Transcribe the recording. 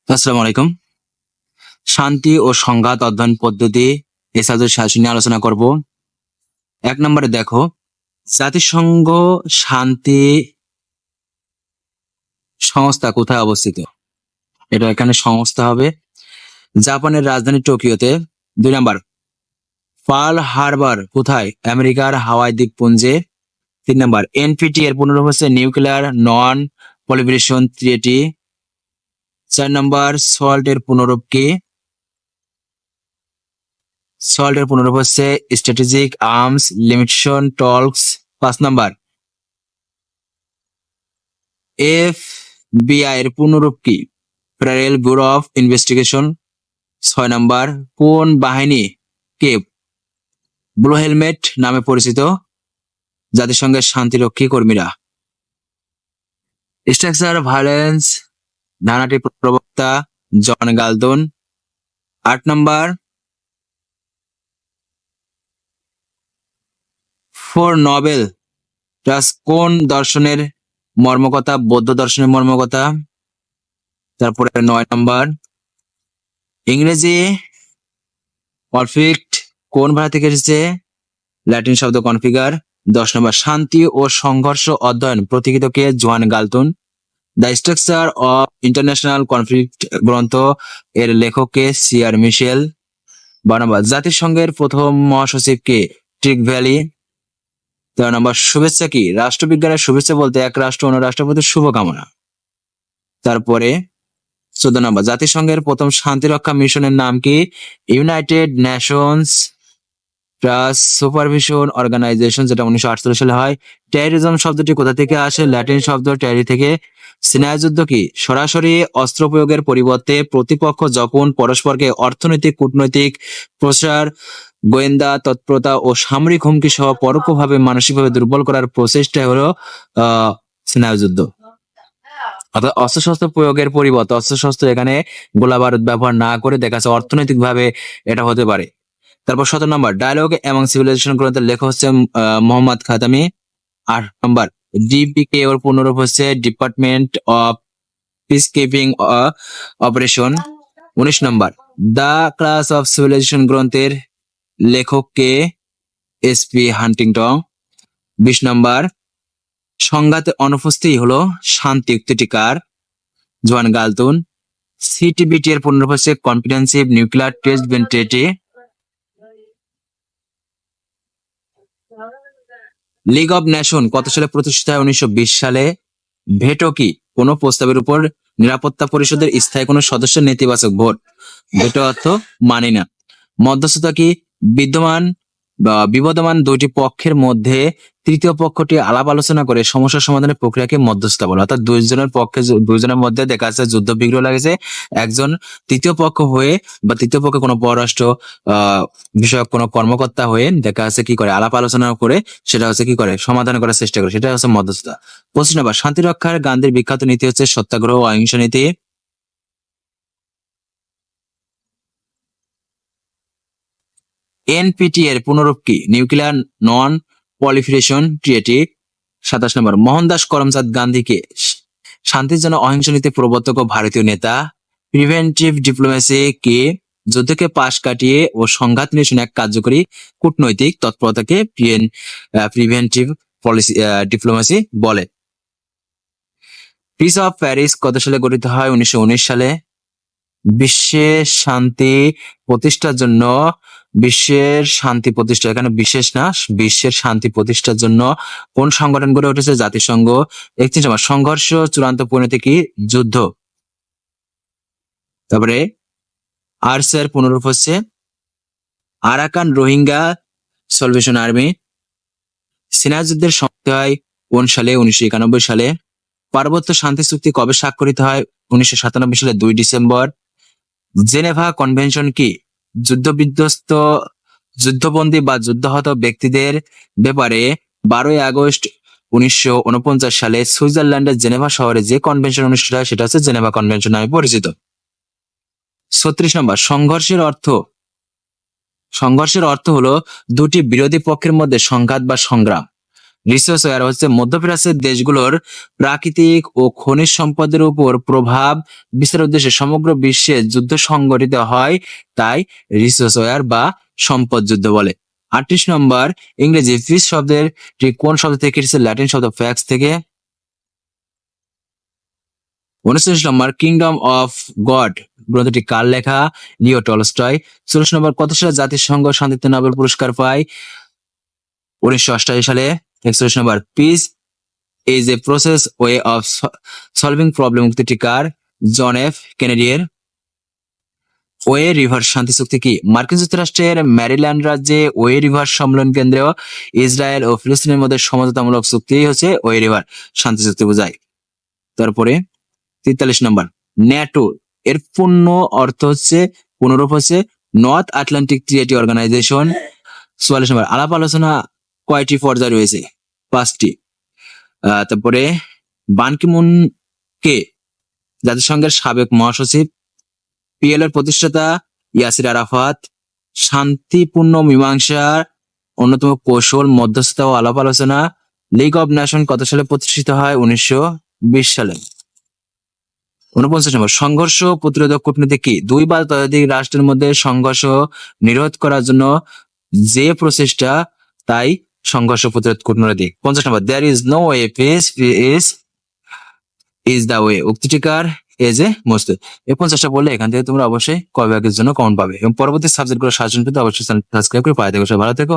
আসসালামু আলাইকুম। শান্তি ও সংঘাত অধ্যয়ন পদ্ধতি এই সাবজেক্ট শাসন নিয়ে আলোচনা করব। ১ নম্বরে দেখো, জাতিসংঘ শান্তি সংস্থা কোথায় অবস্থিত? এটা এখানে সংস্থা হবে জাপানের রাজধানী টোকিওতে। ২ নাম্বার, পার্ল হারবার কোথায়? আমেরিকার হাওয়াই দ্বীপপুঞ্জে। ৩ নাম্বার, এনপিটি এর পুনরূপ হচ্ছে nuclear non proliferation treaty. ৪ number, SALT এর পুনরূপ কি? সল্ট এর পুনরূপ হচ্ছে strategic arms limitation talks. ৫ number, FBI এর পুনরূপ কি? Federal Bureau of Investigation. ৬ number, কোন বাহিনী কে ব্লু হেলমেট নামে পরিচিত? জাতিসংঘের শান্তিরক্ষী কর্মীরা। স্ট্রাকচার ভায়োলেন্স ধারণাটির প্রবক্তা জন গালদন। ৮ নাম্বার, ফোর নোবেল ট্রাস্ট কোন দর্শনের মর্মকথা? বৌদ্ধ দর্শনের মর্মকথা। তারপরে ৯ নাম্বার, ইংরেজি কনফ্লিক্ট কোন ভাষা থেকে এসেছে? ল্যাটিন শব্দ কনফিগার। ১০ নম্বর, শান্তি ও সংঘর্ষ অধ্যয়ন প্রতীকিত কে? Johan Galtung. The structure of international conflict গ্রন্থ এর লেখক কে? সিআর মিশেল। ১২ নম্বর, জাতিসংঘের প্রথম মহাসচিব কে? Trick valley. ১৩ নম্বর, শুভেচ্ছা কি? রাষ্ট্রবিজ্ঞানের শুভেচ্ছা বলতে এক রাষ্ট্র অন্য রাষ্ট্রের প্রতি শুভকামনা। তারপরে ১৪ নম্বর, জাতিসংঘের প্রথম শান্তিরক্ষা মিশনের নাম কি? United Nations trust supervision organisation, যেটা ১৯৪৮ সালে হয়। টেররিজম শব্দটি কোথা থেকে আসে? ল্যাটিন শব্দ টেরি থেকে। স্নায়ুযুদ্ধ কি? সরাসরি অস্ত্র প্রয়োগের পরিবর্তে প্রতিপক্ষ যখন পরস্পরকে অর্থনৈতিক, কূটনৈতিক প্রসার, গোয়েন্দা তৎপরতা ও সামরিক হুমকি সহ পরোক্ষভাবে মানসিকভাবে দুর্বল করার প্রচেষ্টাই হলো স্নায়ুযুদ্ধ। অর্থাৎ অস্ত্রশস্ত্র প্রয়োগের পরিবর্তে অস্ত্রশস্ত্র এখানে গোলা বারুদ ব্যবহার না করে দেখা যাচ্ছে অর্থনৈতিক ভাবে এটা হতে পারে। তারপর ১৭ নম্বর, ডায়ালগ এবং সিভিলাইজেশন গ্রন্থের লেখক হচ্ছে মোহাম্মদ খাতামি। ৮ নম্বর, ডিপিকে ওর পুনরূপ হচ্ছে department of peace keeping operation. ১৯ নম্বর, দ্য ক্লাস অফ সিভিলাইজেশন গ্রন্থের লেখক কে? SP Huntington. ২০ নম্বর, সংঘাতে অনুপস্থিতি হলো শান্তি উক্তিটি কার? জোয়ান গালতুন। সিটিবিটি এর পুনরূপ হচ্ছে comprehensive nuclear test Ben treaty. League of nation কত সালে প্রতিষ্ঠিত হয়? ১৯২০ সালে। ভেটো কি? কোন প্রস্তাবের উপর নিরাপত্তা পরিষদের স্থায়ী কোন সদস্যের নেতিবাচক ভোট। ভেটো অর্থ মানি না। মধ্যস্থতা কি? বিদ্যমান বা বিবদমান দুইটি পক্ষের মধ্যে তৃতীয় পক্ষটি আলাপ আলোচনা করে সমস্যা সমাধানের প্রক্রিয়াকে মধ্যস্থতা বলে। অর্থাৎ দুইজনের মধ্যে দেখা যাচ্ছে যুদ্ধ বিগ্রহ লাগেছে, একজন তৃতীয় পক্ষ হয়ে বা তৃতীয় পক্ষে কোনো পররাষ্ট্র বিষয়ক কোনো কর্মকর্তা হয়ে দেখা যাচ্ছে কি করে আলাপ আলোচনা করে সেটা হচ্ছে কি করে সমাধান করার চেষ্টা করে, সেটা হচ্ছে মধ্যস্থতা। ২৫ নম্বর, শান্তি রক্ষার গান্ধীর বিখ্যাত নীতি হচ্ছে সত্যাগ্রহ ও অহিংস নীতি। এনপিটি এর পুনরূপ কি? নিউক্লিয়ার নন প্রলিফারেশন ট্রিটি। ২৭ নম্বর, মোহনদাস করমচাঁদ গান্ধীকে শান্তির জন্য অহিংস নীতি প্রবর্তক ও ভারতীয় নেতা। প্রিভেন্টিভ ডিপ্লোমেসি কি? যুদ্ধকে পাশ কাটিয়ে ও সংঘাত নিরসনে এক কার্যকরী কূটনৈতিক তৎপরতাকে প্রিভেন্টিভ পলিসি ডিপ্লোমেসি বলে। পিস অফ প্যারিস কত সালে গঠিত হয়? ১৯১৯ সালে। বিশ্বের শান্তি প্রতিষ্ঠার জন্য এখানে বিশেষ না, বিশ্বের শান্তি প্রতিষ্ঠার জন্য কোন সংগঠন গড়ে উঠেছে? জাতিসংঘ। ৩১ নম্বর, সংঘর্ষ চূড়ান্ত পরিণতি কি? যুদ্ধ। তারপরে আরস এর পুনরূপ হচ্ছে আরাকান রোহিঙ্গা সলভেশন আর্মি। সিনাই যুদ্ধের সমাপ্তি হয় কোন সালে? ১৯৯১ সালে। পার্বত্য শান্তি চুক্তি কবে স্বাক্ষরিত হয়? ১৯৯৭ সালে ২ ডিসেম্বর। জেনেভা কনভেনশন কি? যুদ্ধবিধ্বস্ত, যুদ্ধবন্দী বা যুদ্ধাহত ব্যক্তিদের ব্যাপারে ১২ আগস্ট ১৯৪৯ সালে সুইজারল্যান্ডের জেনেভা শহরে যে কনভেনশন অনুষ্ঠিত হয় সেটা হচ্ছে জেনেভা কনভেনশন নামে পরিচিত। ৩৬ নম্বর, সংঘর্ষের অর্থ হলো দুটি বিরোধী পক্ষের মধ্যে সংঘাত বা সংগ্রাম। রিসোর্স ওয়ার হচ্ছে মধ্যপ্রাচ্যের দেশগুলোর প্রাকৃতিক ও খনিজ সম্পদের উপর প্রভাব বিস্তারের উদ্দেশ্যে সমগ্র বিশ্বে যুদ্ধ সংগঠিত হয়, তাই রিসোর্স ওয়ার বা সম্পদ যুদ্ধ বলে। 38 নম্বর, ইংরেজি পিস শব্দের কোন শব্দ থেকে এসেছে? ল্যাটিন শব্দ ফ্যাক্স থেকে। 39 নম্বর, কিংডম অফ গড গ্রন্থটি কার লেখা? Leo Tolstoy. 40 নম্বর, কত সালে জাতিসংঘ শান্তিতে নোবেল পুরস্কার পায়? 1988 সালে। 41 number, peace is a process way of solving problem উক্তিটি কার? জন এফ কেনেডির। ওয়ে রিভার শান্তি চুক্তি কি? মার্কিন যুক্তরাষ্ট্রের ম্যারিল্যান্ড রাজ্যে ওয়ে রিভার সম্মেলন কেন্দ্র ইসরায়েল ও ফিলিস্তিনের মধ্যে সমঝোতামূলক চুক্তি হচ্ছে ওয়ে রিভার শান্তি চুক্তি বোঝায়। তারপরে 43 নম্বর, ন্যাটো এর পূর্ণ অর্থ হচ্ছে, পুনরূপ হচ্ছে নর্থ আটলান্টিক ট্রিটি অর্গানাইজেশন। 44 নম্বর, আলাপ আলোচনা কয়টি পর্যায়ে রয়েছে? 5টি। তারপরে বান কি মুন কে জাতিসংঘের সাবেক মহাসচিব? পিএল এর প্রতিষ্ঠাতা ইয়াসির আরাফাত। শান্তিপূর্ণ মীমাংসার অন্যতম কৌশল মধ্যস্থতা ও আলাপ আলোচনা। লিগ অব নেশন কত সালে প্রতিষ্ঠিত হয়? 1920 সালে। 49 নম্বর, সংঘর্ষ প্রতিরোধক কূটনীতি কি? দুই বা ততোধিক রাষ্ট্রের মধ্যে সংঘর্ষ নিরোধ করার জন্য যে প্রচেষ্টা, তাই সংঘর্ষ প্রতিরোধ কূটনীতি। 50 number, there is no way, peace is the way উক্তিটি কার? এজ এ মসজিদ। এই 50টা বললে এখান থেকে তোমরা অবশ্যই ক বিভাগের জন্য কমন পাবে এবং পরবর্তী সাবজেক্ট গুলো সাজেশন পেতে অবশ্যই সাবস্ক্রাইব করে পাঠিয়ে দেবো। ভালো থেকো।